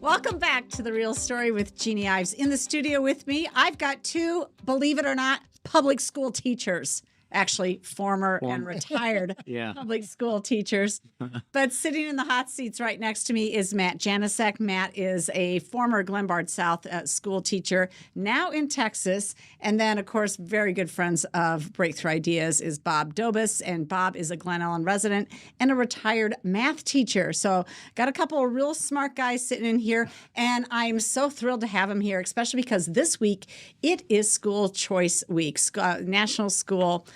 Welcome back to The Real Story with Jeanne Ives. In the studio with me, I've got two, believe it or not, public school teachers. Actually, former and retired public school teachers. But sitting in the hot seats right next to me is Matt Janicek. Matt is a former Glenbard South school teacher, now in Texas. And then, of course, very good friends of Breakthrough Ideas is Bob Dobosz. And Bob is a Glen Ellen resident and a retired math teacher. So got a couple of real smart guys sitting in here. And I'm so thrilled to have them here, especially because this week it is School Choice Week, National School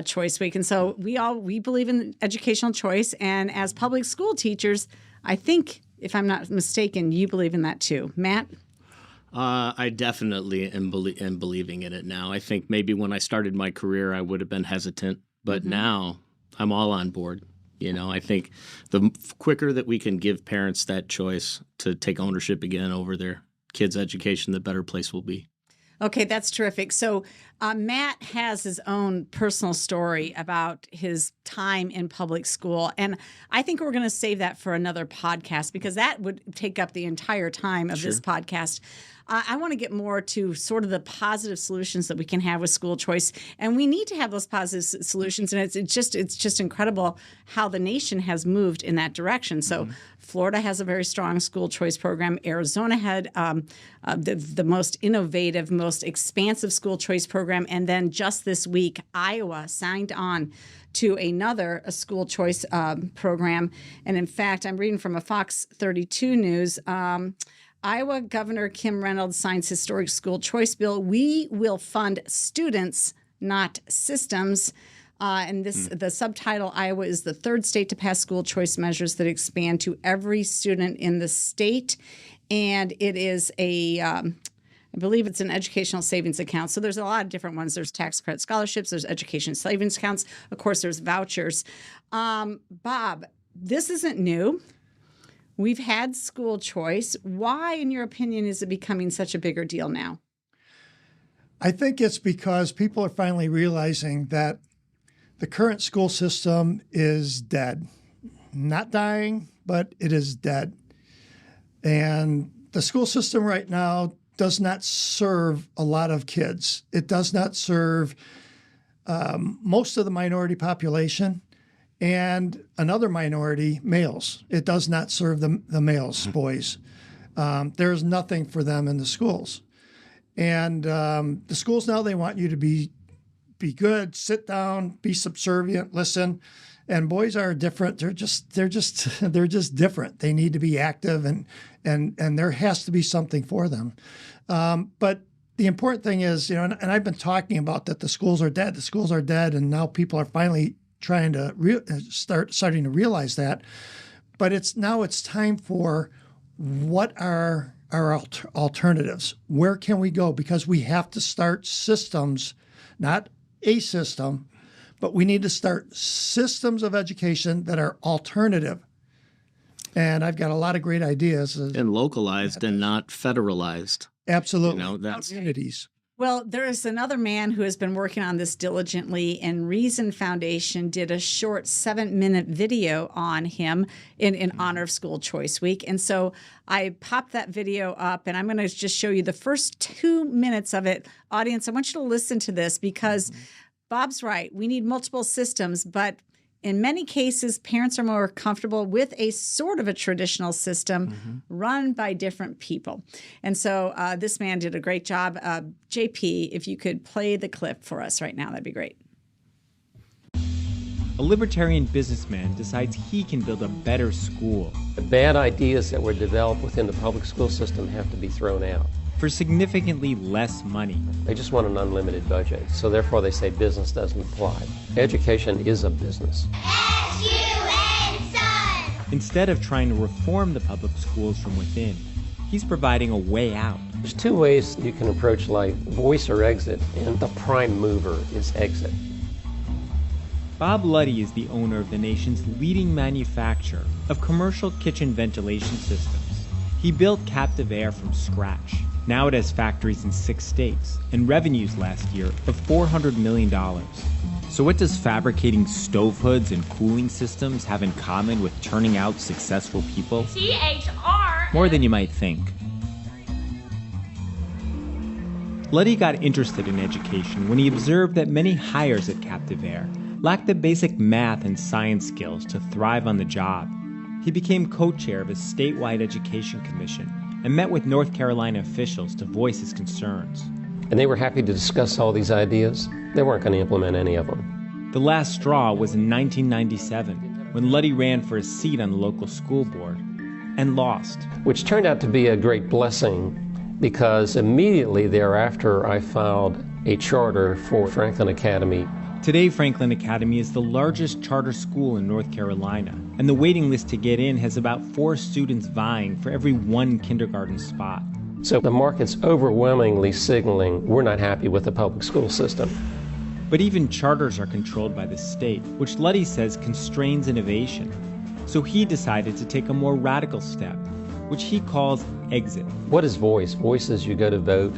Choice Week. And so we believe in educational choice. And as public school teachers, I think, if I'm not mistaken, you believe in that too. Matt? I definitely am believing in it now. I think maybe when I started my career, I would have been hesitant, but now I'm all on board. You know, I think the quicker that we can give parents that choice to take ownership again over their kids' education, the better place we'll be. Okay, that's terrific. So Matt has his own personal story about his time in public school. And I think we're going to save that for another podcast because that would take up the entire time of this podcast. I want to get more to sort of the positive solutions that we can have with school choice. And we need to have those positive solutions. And it's just incredible how the nation has moved in that direction. So Florida has a very strong school choice program. Arizona had the most innovative, most expansive school choice program. And then just this week, Iowa signed on to a school choice program. And in fact, I'm reading from a Fox 32 News. Iowa Governor Kim Reynolds signs historic school choice bill. We will fund students, not systems. And the subtitle, Iowa is the third state to pass school choice measures that expand to every student in the state. And it is I believe it's an educational savings account. So there's a lot of different ones. There's tax credit scholarships. There's education savings accounts. Of course, there's vouchers. Bob, this isn't new. We've had school choice. Why, in your opinion, is it becoming such a bigger deal now? I think it's because people are finally realizing that the current school system is dead. Not dying, but it is dead. And the school system right now does not serve a lot of kids. It does not serve most of the minority population and another minority, males. It does not serve the males, boys. There's nothing for them in the schools. And the schools now, they want you to be good, sit down, be subservient, listen. And boys are different. They're just different. They need to be active, and there has to be something for them. But the important thing is, you know, and I've been talking about that the schools are dead. The schools are dead, and now people are finally trying to starting to realize that. But it's time for what are our alternatives? Where can we go? Because we have to start systems, not a system, but we need to start systems of education that are alternative. And I've got a lot of great ideas. And localized and not federalized. Absolutely. You know, that's communities. Well, there is another man who has been working on this diligently, and Reason Foundation did a short 7-minute video on him in honor of School Choice Week. And so I popped that video up, and I'm going to just show you the first 2 minutes of it. Audience, I want you to listen to this because Bob's right. We need multiple systems, but in many cases, parents are more comfortable with a sort of a traditional system run by different people. And so this man did a great job. JP, if you could play the clip for us right now, that'd be great. A libertarian businessman decides he can build a better school. The bad ideas that were developed within the public school system have to be thrown out. For significantly less money. They just want an unlimited budget, so therefore they say business doesn't apply. Education is a business. Instead of trying to reform the public schools from within, he's providing a way out. There's two ways you can approach life, voice or exit, and the prime mover is exit. Bob Luddy is the owner of the nation's leading manufacturer of commercial kitchen ventilation systems. He built Captive Air from scratch. Now it has factories in 6 states and revenues last year of $400 million. So what does fabricating stove hoods and cooling systems have in common with turning out successful people? THR more than you might think. Luddy got interested in education when he observed that many hires at Captive Air lacked the basic math and science skills to thrive on the job. He became co-chair of a statewide education commission and met with North Carolina officials to voice his concerns. And they were happy to discuss all these ideas. They weren't going to implement any of them. The last straw was in 1997, when Luddy ran for a seat on the local school board and lost. Which turned out to be a great blessing, because immediately thereafter I filed a charter for Franklin Academy. Today, Franklin Academy is the largest charter school in North Carolina, and the waiting list to get in has about 4 students vying for every 1 kindergarten spot. So the market's overwhelmingly signaling we're not happy with the public school system. But even charters are controlled by the state, which Luddy says constrains innovation. So he decided to take a more radical step, which he calls exit. What is voice? Voice is you go to vote,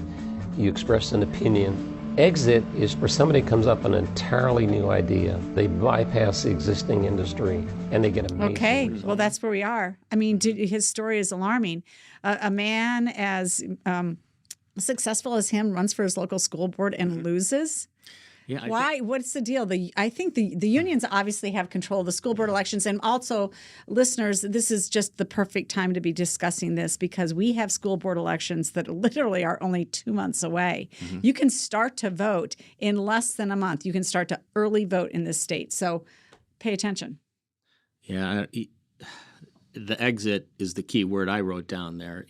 you express an opinion. Exit is where somebody comes up with an entirely new idea. They bypass the existing industry and they get amazing results. Well, that's where we are. I mean, his story is alarming. A man as successful as him runs for his local school board and loses. Yeah, Why? What's the deal? I think the unions obviously have control of the school board elections. And also, listeners, this is just the perfect time to be discussing this because we have school board elections that literally are only 2 months away. Mm-hmm. You can start to vote in less than a month. You can start to early vote in this state. So pay attention. Yeah, the exit is the key word I wrote down there.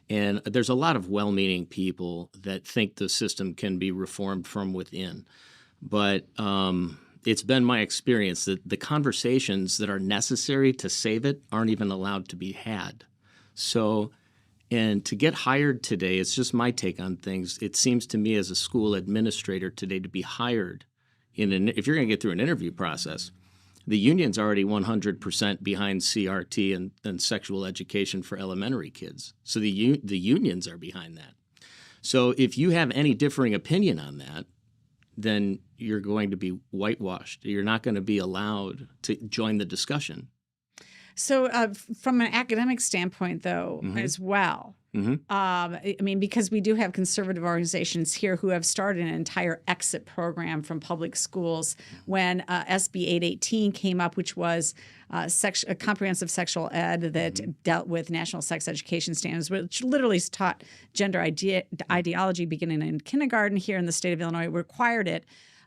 And there's a lot of well-meaning people that think the system can be reformed from within. But it's been my experience that the conversations that are necessary to save it aren't even allowed to be had. So, and to get hired today, it's just my take on things. It seems to me as a school administrator today to be hired, if you're going to get through an interview process, the union's already 100% behind CRT and sexual education for elementary kids. So the unions are behind that. So if you have any differing opinion on that, then you're going to be whitewashed. You're not going to be allowed to join the discussion. So from an academic standpoint, though, as well, I mean, because we do have conservative organizations here who have started an entire exit program from public schools when SB 818 came up, which was a comprehensive sexual ed that dealt with national sex education standards, which literally taught gender ideology beginning in kindergarten here in the state of Illinois, required it.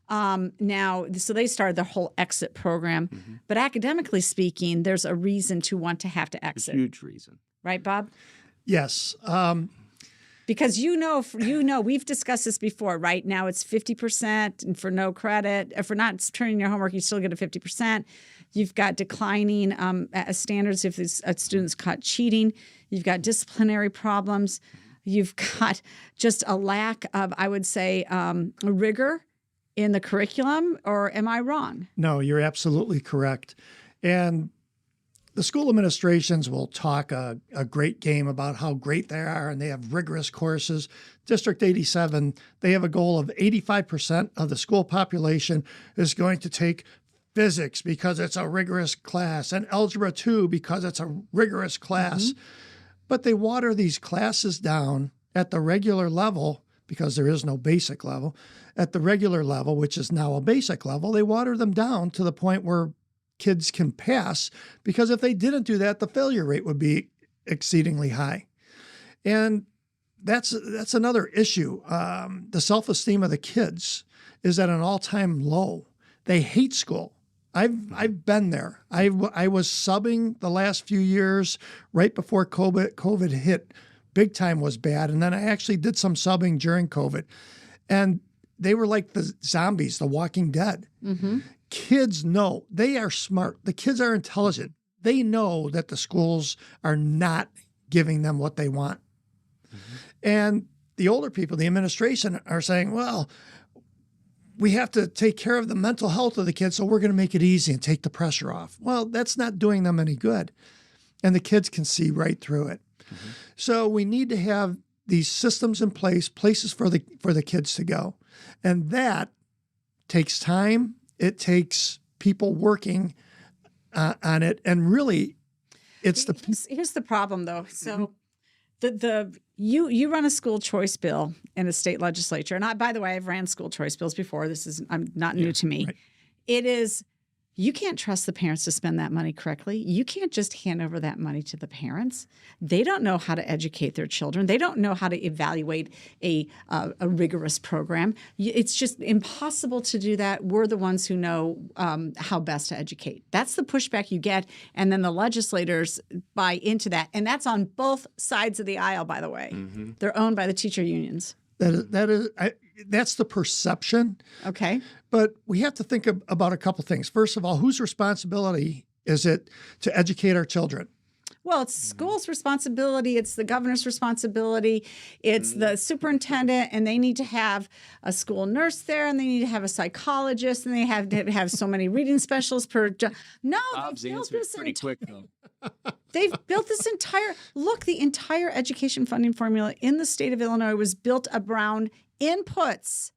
Now, so they started the whole exit program. But academically speaking, there's a reason to want to have to exit. A huge reason. Right, Bob? Yes. Because you know, we've discussed this before, right? Now it's 50% and for no credit. For not turning your homework, you still get a 50%. You've got declining standards if students caught cheating. You've got disciplinary problems. You've got just a lack of, I would say, rigor in the curriculum, or am I wrong? No, you're absolutely correct. And the school administrations will talk a great game about how great they are, and they have rigorous courses. District 87, they have a goal of 85% of the school population is going to take physics because it's a rigorous class, and algebra 2 because it's a rigorous class. But they water these classes down at the regular level because there is no basic level. At the regular level, which is now a basic level, they water them down to the point where kids can pass, because if they didn't do that, the failure rate would be exceedingly high. And that's another issue. The self-esteem of the kids is at an all-time low. They hate school. I've been there. I was subbing the last few years right before COVID hit. Big time was bad. And then I actually did some subbing during COVID. And they were like the zombies, the Walking Dead. Kids know. They are smart. The kids are intelligent. They know that the schools are not giving them what they want. And the older people, the administration, are saying, well, we have to take care of the mental health of the kids, so we're going to make it easy and take the pressure off. Well, that's not doing them any good. And the kids can see right through it. So we need to have these systems in place, places for the kids to go. And that takes time. It takes people working on it. And really, It's the Here's the problem, though. So you run a school choice bill in a state legislature, and by the way, I've ran school choice bills before. I'm not new to me. Right. It is. You can't trust the parents to spend that money correctly. You can't just hand over that money to the parents. They don't know how to educate their children. They don't know how to evaluate a rigorous program. It's just impossible to do that. We're the ones who know how best to educate. That's the pushback you get, and then the legislators buy into that. And that's on both sides of the aisle, by the way. Mm-hmm. They're owned by the teacher unions. That's the perception. Okay. But we have to think about a couple things. First of all, whose responsibility is it to educate our children? Well, it's school's responsibility. It's the governor's responsibility. It's the superintendent, and they need to have a school nurse there, and they need to have a psychologist, and they have to have so many reading specialists per job. No, Bob's answer is pretty quick, though. They've built this the entire education funding formula in the state of Illinois was built around inputs,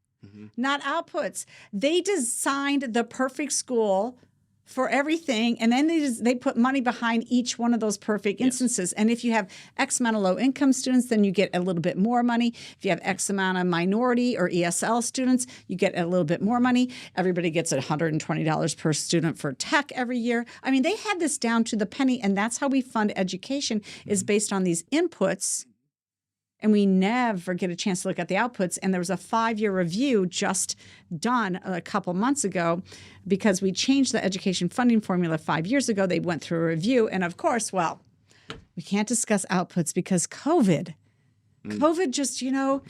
not outputs. They designed the perfect school for everything, and then they put money behind each one of those perfect instances. And if you have X amount of low-income students, then you get a little bit more money. If you have X amount of minority or ESL students, you get a little bit more money. Everybody gets $120 per student for tech every year. I mean, they had this down to the penny, and that's how we fund education, is based on these inputs. And we never get a chance to look at the outputs. And there was a 5-year review just done a couple months ago because we changed the education funding formula 5 years ago. They went through a review. And of course, well, we can't discuss outputs because COVID just, Oh,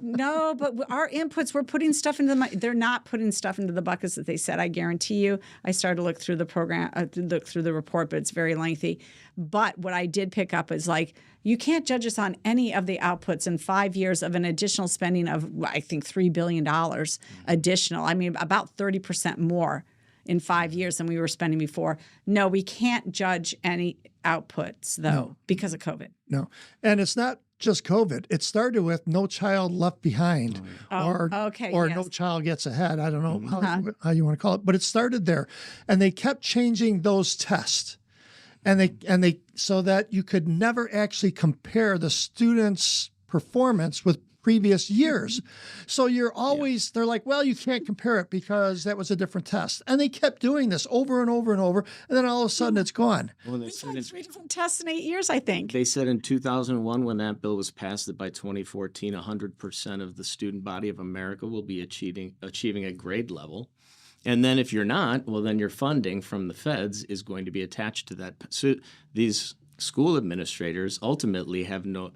no, but our inputs, we're putting stuff into they're not putting stuff into the buckets that they said. I guarantee you. I started to look through the program, look through the report, but it's very lengthy. But what I did pick up is you can't judge us on any of the outputs in 5 years of an additional spending of, I think, $3 billion additional. I mean, about 30% more in 5 years than we were spending before. No, we can't judge any outputs, though, because of COVID. No. And it's not just COVID. It started with No Child Left Behind or No Child Gets Ahead. I don't know how you want to call it, but it started there. And they kept changing those tests. And they so that you could never actually compare the students' performance with previous years. So you're always, they're like, well, you can't compare it because that was a different test. And they kept doing this over and over and over. And then all of a sudden it's gone. Well, We've had 3 different tests in 8 years, I think. They said in 2001, when that bill was passed, that by 2014, 100% of the student body of America will be achieving a grade level. And then if you're not, well, then your funding from the feds is going to be attached to that. So these school administrators ultimately have no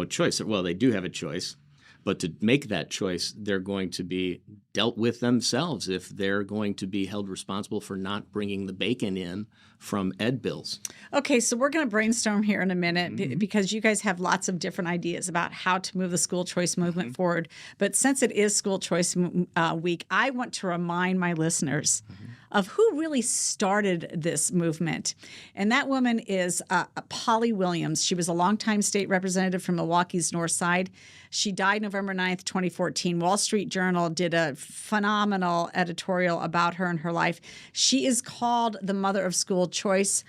choice. Well, they do have a choice, but to make that choice, they're going to be dealt with themselves if they're going to be held responsible for not bringing the bacon in from ed bills. Okay, so we're going to brainstorm here in a minute because you guys have lots of different ideas about how to move the school choice movement forward. But since it is School Choice Week, I want to remind my listeners of who really started this movement. And that woman is Polly Williams. She was a longtime state representative from Milwaukee's North Side. She died November 9th, 2014. Wall Street Journal did a phenomenal editorial about her and her life. She is called the mother of school choice.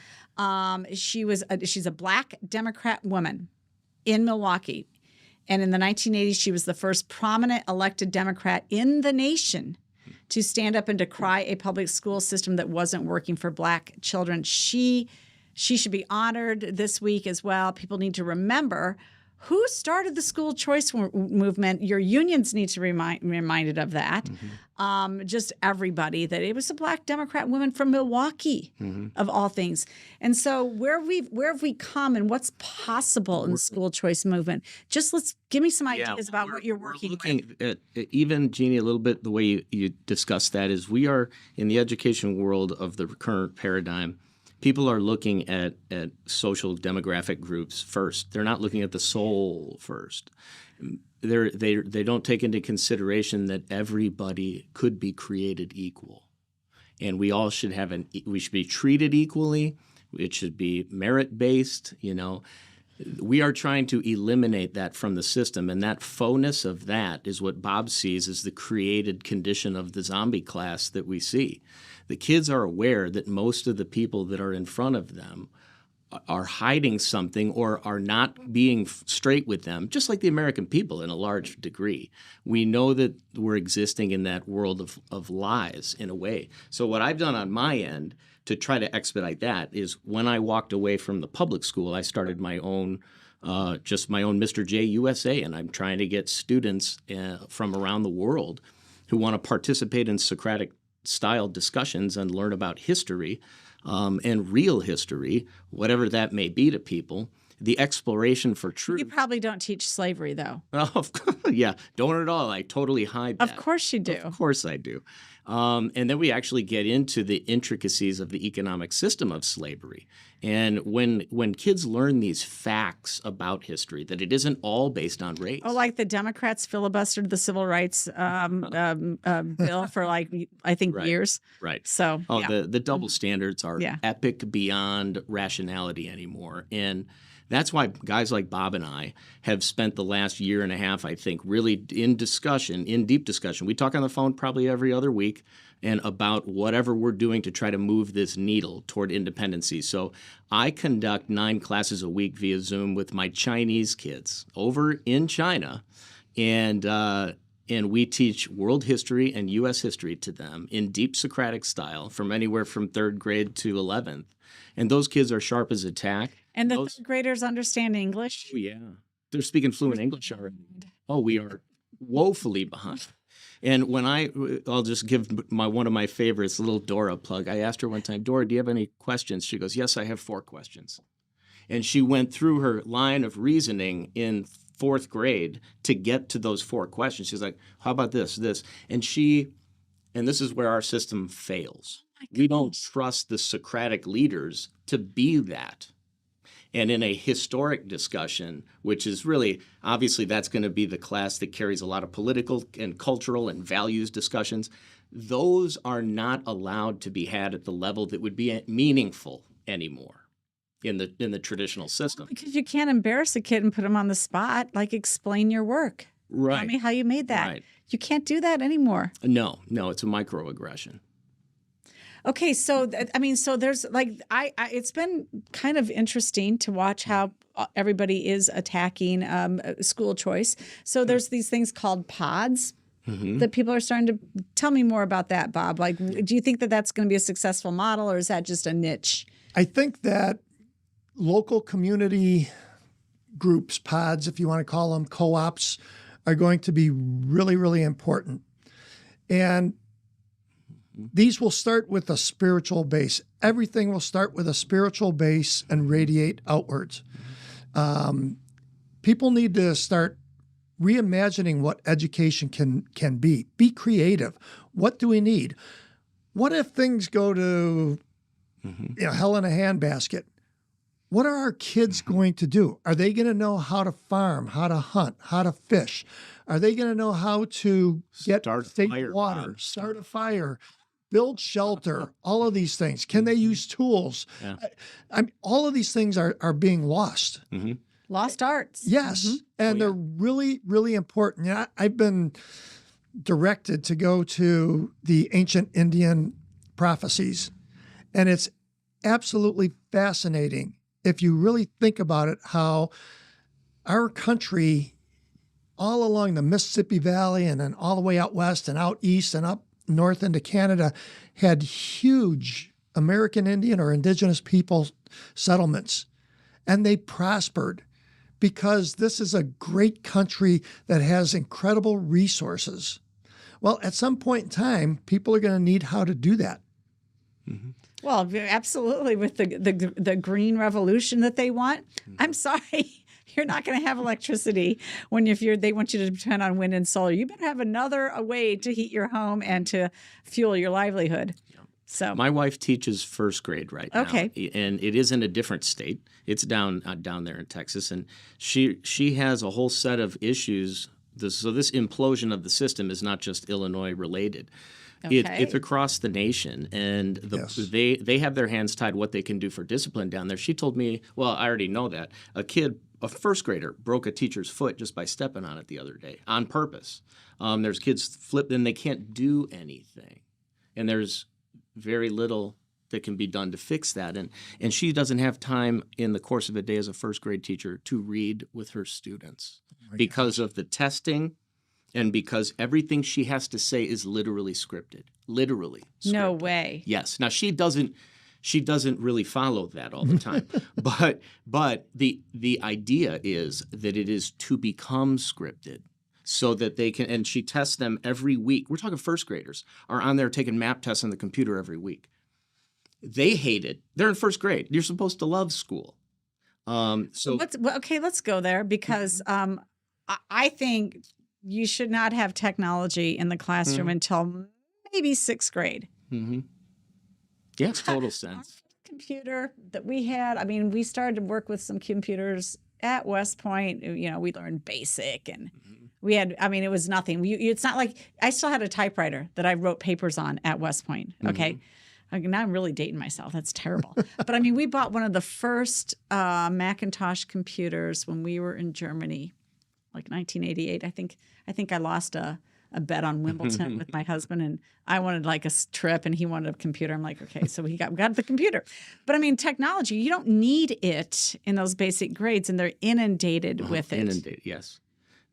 She's a Black Democrat woman in Milwaukee. And in the 1980s, she was the first prominent elected Democrat in the nation to stand up and decry a public school system that wasn't working for Black children. She should be honored this week as well. People need to remember who started the school choice movement. Your unions need to be reminded of that. Just everybody, that it was a Black Democrat woman from Milwaukee, of all things. And so where have we come and what's possible in the school choice movement? Just give me some ideas about what you're working with. At, even, Jeannie, a little bit the way you discussed that is we are in the education world of the current paradigm. People are looking at social demographic groups first. They're not looking at the soul first. They don't take into consideration that everybody could be created equal, and we all should we should be treated equally. It should be merit-based. We are trying to eliminate that from the system, and that faux-ness of that is what Bob sees as the created condition of the zombie class that we see. The kids are aware that most of the people that are in front of them are hiding something or are not being straight with them, just like the American people in a large degree. We know that we're existing in that world of lies in a way. So what I've done on my end to try to expedite that is when I walked away from the public school, I started my own just my own MRJ-USA, and I'm trying to get students from around the world who want to participate in Socratic-style discussions and learn about history and real history, whatever that may be to people, the exploration for truth. You probably don't teach slavery, though. Oh, yeah, don't at all. I totally hide that. Of course you do. Of course I do. And then we actually get into the intricacies of the economic system of slavery. And when kids learn these facts about history, that it isn't all based on race. Oh, like the Democrats filibustered the civil rights bill for I think years. Right. So the double standards are epic beyond rationality anymore. And that's why guys like Bob and I have spent the last year and a half, I think, really in deep discussion. We talk on the phone probably every other week and about whatever we're doing to try to move this needle toward independency. So I conduct 9 classes a week via Zoom with my Chinese kids over in China, and we teach world history and U.S. history to them in deep Socratic style from anywhere from 3rd grade to 11th. And those kids are sharp as a tack. And the 3rd graders understand English? Oh, yeah. They're speaking fluent English already. Oh, we are woefully behind. And I'll just give one of my favorites, little Dora plug. I asked her one time, Dora, do you have any questions? She goes, yes, I have 4 questions. And she went through her line of reasoning in 4th grade to get to those 4 questions. She's like, how about this? And this is where our system fails. We don't trust the Socratic leaders to be that. And in a historic discussion, which is really, obviously, that's going to be the class that carries a lot of political and cultural and values discussions, those are not allowed to be had at the level that would be meaningful anymore in the traditional system. Because you can't embarrass a kid and put them on the spot, like explain your work. Right. Tell me how you made that. Right. You can't do that anymore. No, it's a microaggression. Okay, so there's it's been kind of interesting to watch how everybody is attacking school choice. So there's these things called pods that people are starting to tell me more about that, Bob. Like, do you think that that's going to be a successful model, or is that just a niche? I think that local community groups, pods, if you want to call them, co-ops, are going to be really, really important. And these will start with a spiritual base. Everything will start with a spiritual base and radiate outwards. People need to start reimagining what education can be. Be creative. What do we need? What if things go to hell in a handbasket? What are our kids going to do? Are they going to know how to farm, how to hunt, how to fish? Are they going to know how to get safe water, start a fire, build shelter, all of these things? Can they use tools? Yeah. All of these things are being lost. Mm-hmm. Lost arts. Yes. And they're really, really important. Yeah, I've been directed to go to the ancient Indian prophecies, and it's absolutely fascinating if you really think about it, how our country all along the Mississippi Valley and then all the way out west and out east and up north into Canada had huge American Indian or indigenous people settlements, and they prospered because this is a great country that has incredible resources. Well, at some point in time, people are going to need how to do that. Mm-hmm. Well, absolutely, with the green revolution that they want. I'm sorry, you're not going to have electricity they want you to depend on wind and solar. You better have another way to heat your home and to fuel your livelihood. So my wife teaches 1st grade right now. Okay. And it is in a different state. It's down there in Texas, and she has a whole set of issues. So this implosion of the system is not just Illinois related. Okay. It's across the nation, and they have their hands tied what they can do for discipline down there. She told me, well, I already know that, a 1st grader, broke a teacher's foot just by stepping on it the other day on purpose. There's kids flipped and they can't do anything, and there's very little that can be done to fix that. And she doesn't have time in the course of a day as a first grade teacher to read with her students because of the testing and because everything she has to say is literally scripted. Literally scripted. No way. Yes. Now, she doesn't really follow that all the time. but the idea is that it is to become scripted so that they can, and she tests them every week. We're talking first graders are on there taking map tests on the computer every week. They hate it. They're in first grade. You're supposed to love school. Let's go there because I think you should not have technology in the classroom until maybe sixth grade. Mm-hmm. Yeah, it's total sense. Computer that we had, I mean, we started to work with some computers at West Point. You know, we learned BASIC and we had, I mean, it was nothing. It's not like, I still had a typewriter that I wrote papers on at West Point, okay? Now I'm really dating myself. That's terrible. But I mean, we bought one of the first Macintosh computers when we were in Germany, like 1988. I think I lost a bet on Wimbledon with my husband, and I wanted like a trip, and he wanted a computer. I'm like, okay, so we got the computer. But I mean, technology, you don't need it in those basic grades, and they're inundated with it. Inundated, yes.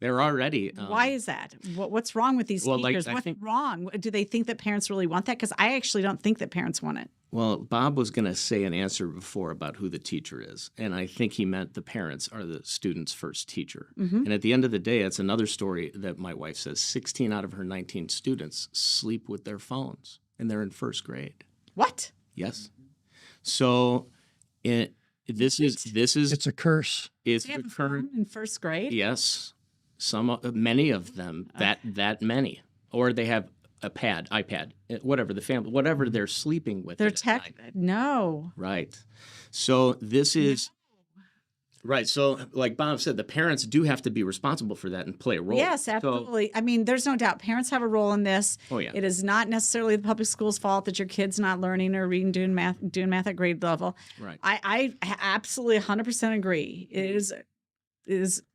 They're already. Why is that? What's wrong with these teachers? What's wrong? Do they think that parents really want that? Because I actually don't think that parents want it. Well, Bob was going to say an answer before about who the teacher is, and I think he meant the parents are the student's first teacher. And at the end of the day, it's another story that my wife says 16 out of her 19 students sleep with their phones, and they're in first grade. What? Yes. So this is It's a curse. It's They have a recurrent. phone in first grade? Yes, many of them that many, or they have a iPad, whatever the family, whatever they're sleeping with. They're tech. No. Right. So this is right. So like Bob said, the parents do have to be responsible for that and play a role. Yes, absolutely. I mean, there's no doubt parents have a role in this. Oh, yeah. It is not necessarily the public school's fault that your kid's not learning or reading, doing math at grade level. Right. I absolutely 100% agree. It is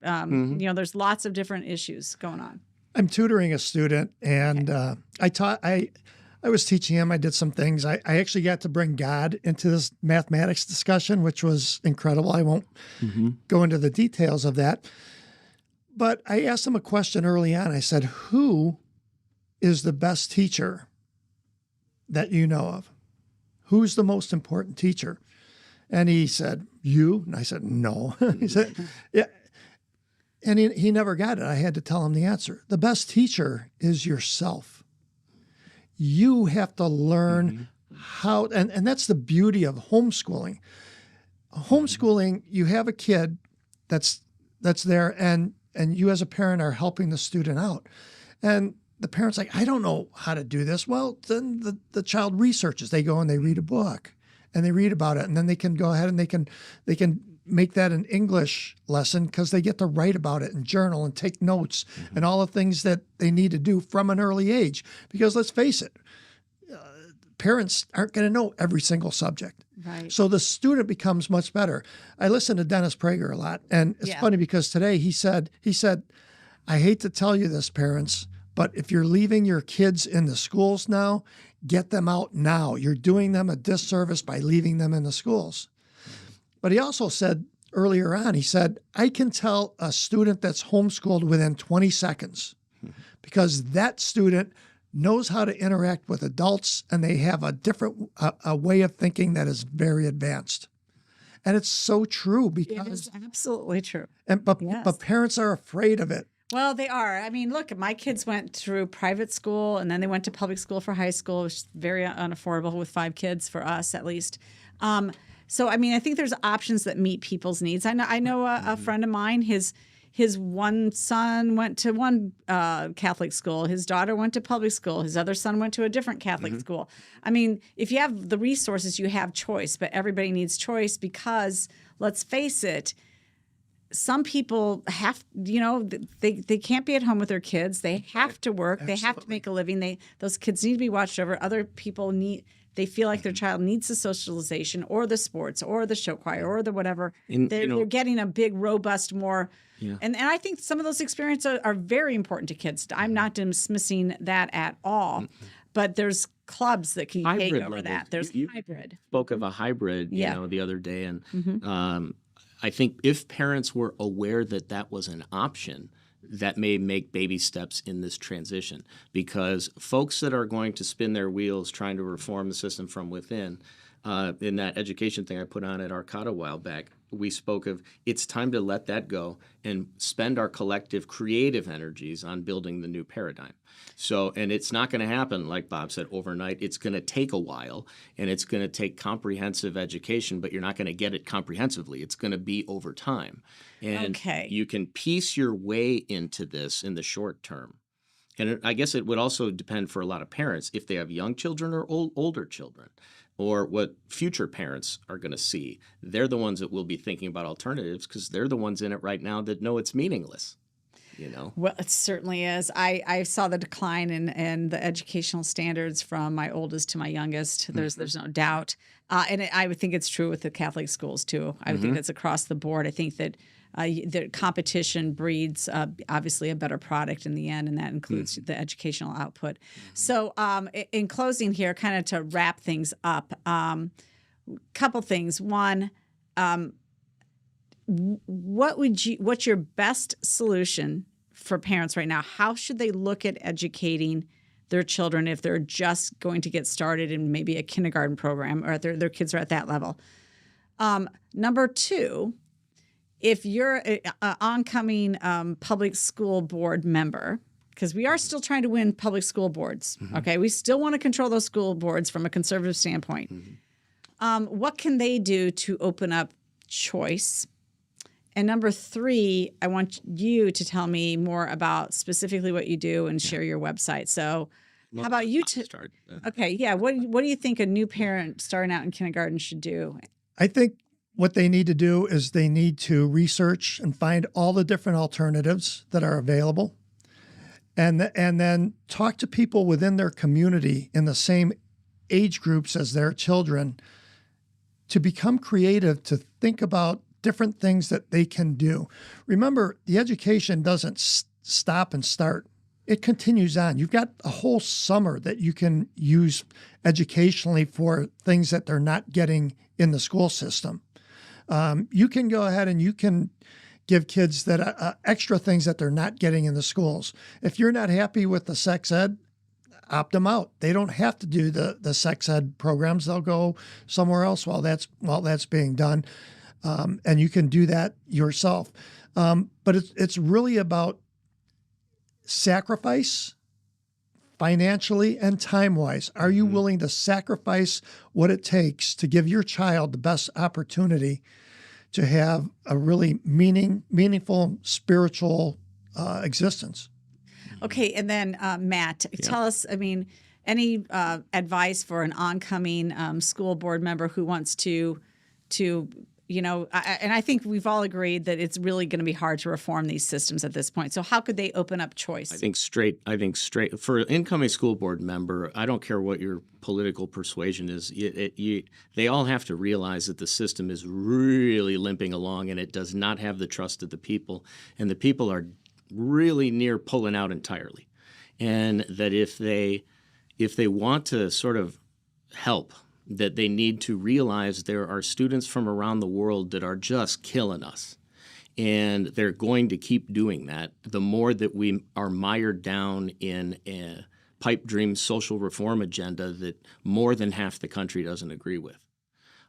you know, there's lots of different issues going on. I'm tutoring a student, and I was teaching him. I did some things. I actually got to bring God into this mathematics discussion, which was incredible. I won't go into the details of that. But I asked him a question early on. I said, who is the best teacher that you know of? Who's the most important teacher? And he said, you? And I said, no. He said, yeah. And he never got it. I had to tell him the answer. The best teacher is yourself. You have to learn how, and that's the beauty of homeschooling. Homeschooling, you have a kid that's there, and you as a parent are helping the student out. And the parent's like, I don't know how to do this. Well, then the child researches. They go and they read a book, and they read about it, and then they can go ahead and they can make that an English lesson because they get to write about it and journal and take notes and all the things that they need to do from an early age. Because let's face it, parents aren't going to know every single subject. Right. So the student becomes much better. I listen to Dennis Prager a lot, and it's funny because today he said, I hate to tell you this, parents, but if you're leaving your kids in the schools now, get them out now. You're doing them a disservice by leaving them in the schools. But he also said earlier on, he said, I can tell a student that's homeschooled within 20 seconds because that student knows how to interact with adults and they have a different a way of thinking that is very advanced. And it's so true because it is absolutely true. But parents are afraid of it. Well, they are. I mean, look, my kids went through private school and then they went to public school for high school, which is very unaffordable with 5 kids for us at least. So, I mean, I think there's options that meet people's needs. I know a friend of mine, his one son went to one Catholic school. His daughter went to public school. His other son went to a different Catholic school. I mean, if you have the resources, you have choice, but everybody needs choice because, let's face it, some people have, you know, they can't be at home with their kids. They have to work. Absolutely. They have to make a living. Those kids need to be watched over. Other people they feel like their child needs the socialization or the sports or the show choir or the whatever. They're getting a big, robust, more. Yeah. And I think some of those experiences are very important to kids. I'm not dismissing that at all. But there's clubs that can take Hybrid over level. that. There's You hybrid. spoke of a hybrid, Yeah. the other day, and Mm-hmm. I think if parents were aware that that was an option, that may make baby steps in this transition, because folks that are going to spin their wheels trying to reform the system from within, in that education thing I put on at Arcata a while back, we spoke of it's time to let that go and spend our collective creative energies on building the new paradigm. So, and it's not going to happen, like Bob said, overnight. It's going to take a while, and it's going to take comprehensive education, but you're not going to get it comprehensively. It's going to be over time. And you can piece your way into this in the short term. And I guess it would also depend for a lot of parents if they have young children or older children, or what future parents are going to see. They're the ones that will be thinking about alternatives because they're the ones in it right now that know it's meaningless. Well, it certainly is. I saw the decline in the educational standards from my oldest to my youngest. There's no doubt. And I would think it's true with the Catholic schools, too. I would think that's across the board. I think that the competition breeds, obviously, a better product in the end, and that includes the educational output. So in closing here, kind of to wrap things up, couple things. One, what's your best solution for parents right now? How should they look at educating their children if they're just going to get started in maybe a kindergarten program, or their kids are at that level? Number two, if you're an oncoming public school board member, because we are still trying to win public school boards, okay? We still want to control those school boards from a conservative standpoint. What can they do to open up choice? And number three, I want you to tell me more about specifically what you do and share your website. So how about you start? Okay, yeah. What do you think a new parent starting out in kindergarten should do? I think what they need to do is they need to research and find all the different alternatives that are available, and then talk to people within their community in the same age groups as their children to become creative, to think about different things that they can do. Remember, the education doesn't stop and start. It continues on. You've got a whole summer that you can use educationally for things that they're not getting in the school system. You can go ahead and you can give kids that extra things that they're not getting in the schools. If you're not happy with the sex ed, opt them out. They don't have to do the sex ed programs. They'll go somewhere else while that's being done. And you can do that yourself. But it's really about sacrifice financially and time-wise. Are you willing to sacrifice what it takes to give your child the best opportunity to have a really meaningful spiritual existence? Okay, and then Matt, tell us, any advice for an oncoming school board member who wants to and I think we've all agreed that it's really going to be hard to reform these systems at this point. So how could they open up choice? I think straight for an incoming school board member, I don't care what your political persuasion is. They all have to realize that the system is really limping along, and it does not have the trust of the people, and the people are really near pulling out entirely. And that if they want to sort of help, that they need to realize there are students from around the world that are just killing us. And they're going to keep doing that the more that we are mired down in a pipe dream social reform agenda that more than half the country doesn't agree with.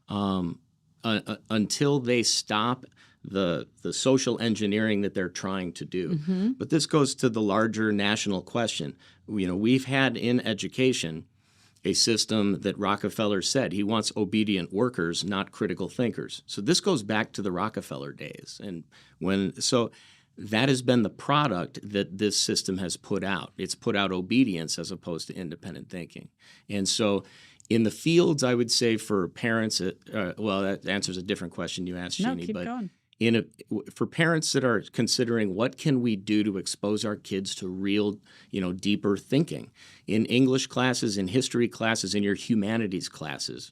Until they stop the social engineering that they're trying to do. But this goes to the larger national question. We've had in education a system that Rockefeller said he wants obedient workers, not critical thinkers. So this goes back to the Rockefeller days. And so that has been the product that this system has put out. It's put out obedience as opposed to independent thinking. And so in the fields, I would say for parents, that answers a different question you asked, Jeanne. Keep going. For parents that are considering what can we do to expose our kids to real, deeper thinking, in English classes, in history classes, in your humanities classes,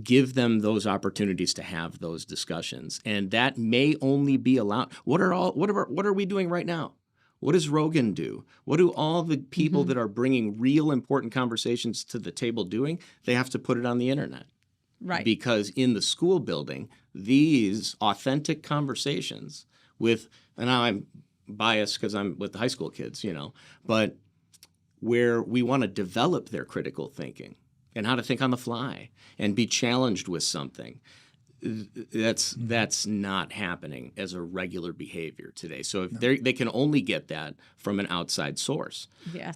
give them those opportunities to have those discussions. And that may only be allowed. What are we doing right now? What does Rogan do? What do all the people that are bringing real important conversations to the table doing? They have to put it on the internet. Right. Because in the school building, these authentic conversations with, and now I'm biased because I'm with the high school kids, but where we want to develop their critical thinking and how to think on the fly and be challenged with something. That's not happening as a regular behavior today. So if they can only get that from an outside source. Yeah.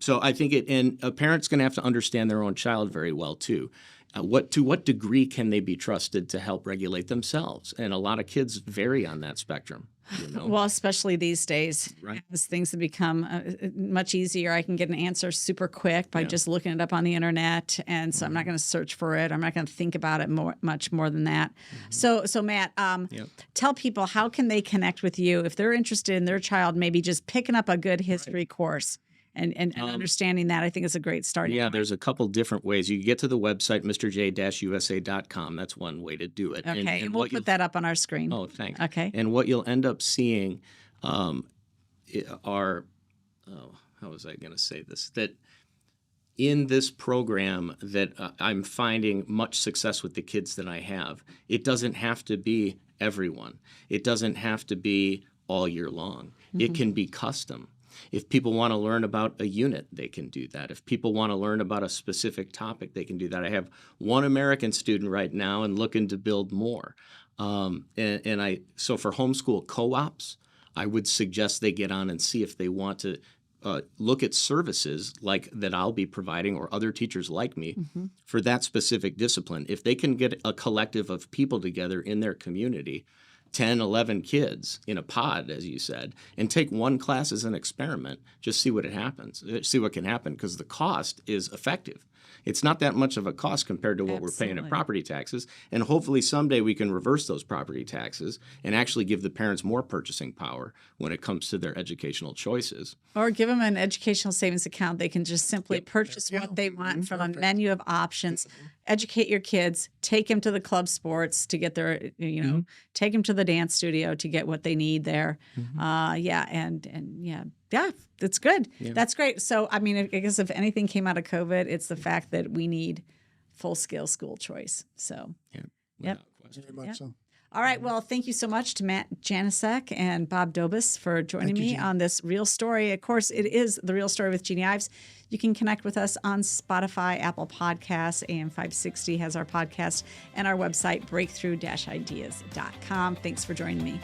So I think and a parent's going to have to understand their own child very well too. To what degree can they be trusted to help regulate themselves? And a lot of kids vary on that spectrum. Well, especially these days, Right. as things have become much easier. I can get an answer super quick by just looking it up on the internet, and so I'm not going to search for it. I'm not going to think about it much more than that. So Matt, tell people, how can they connect with you if they're interested in their child maybe just picking up a good history course? And understanding that, I think, is a great starting point. There's a couple different ways. You can get to the website, MRJ-USA.com. That's one way to do it. Okay, and we'll put that up on our screen. Oh, thanks. Okay. And what you'll end up seeing how was I going to say this? That in this program that I'm finding much success with the kids that I have, it doesn't have to be everyone. It doesn't have to be all year long. It can be custom. If people want to learn about a unit, they can do that. If people want to learn about a specific topic, they can do that. I have one American student right now and looking to build more. So for homeschool co-ops, I would suggest they get on and see if they want to look at services like that I'll be providing or other teachers like me for that specific discipline. If they can get a collective of people together in their community, 10, 11 kids in a pod, as you said, and take one class as an experiment, just see what can happen, because the cost is effective. It's not that much of a cost compared to what we're paying in property taxes, and hopefully someday we can reverse those property taxes and actually give the parents more purchasing power when it comes to their educational choices. Or give them an educational savings account. They can just simply purchase what they want from a menu of options. Educate your kids, take them to the club sports to get their, take them to the dance studio to get what they need there. That's good. Yeah. That's great. So, I mean, I guess if anything came out of COVID, it's the fact that we need full-scale school choice. So, Very much so. All right. Well, thank you so much to Matt Janicek and Bob Dobosz for joining me on this Real Story. Of course, it is The Real Story with Jeanne Ives. You can connect with us on Spotify, Apple Podcasts, AM 560 has our podcast, and our website, breakthrough-ideas.com. Thanks for joining me.